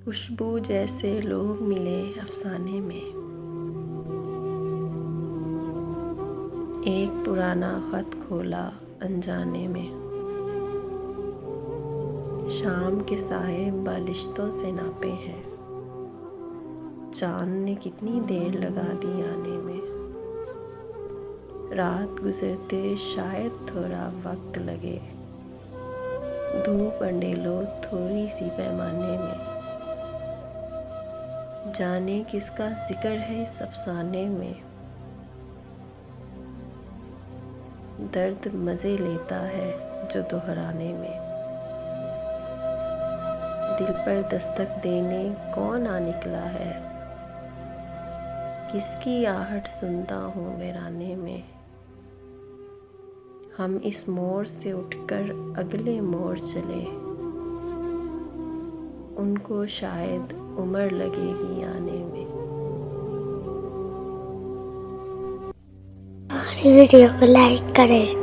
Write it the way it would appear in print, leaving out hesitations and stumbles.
खुशबू जैसे लोग मिले अफसाने में। एक पुराना खत खोला अनजाने में। शाम के साए बालिश्तों से नापे हैं। चांद ने कितनी देर लगा दी आने में। रात गुजरते शायद थोड़ा वक्त लगे। धूप अंडेलो थोड़ी सी पैमाने में। जाने किसका जिक्र है इस अफसाने में। दर्द मज़े लेता है जो दोहराने में। दिल पर दस्तक देने कौन आ निकला है। किसकी आहट सुनता हूँ वीराने में। हम इस मोड़ से उठकर अगले मोड़ चले। उनको शायद उम्र लगेगी आने में। हमारी वीडियो को लाइक करें।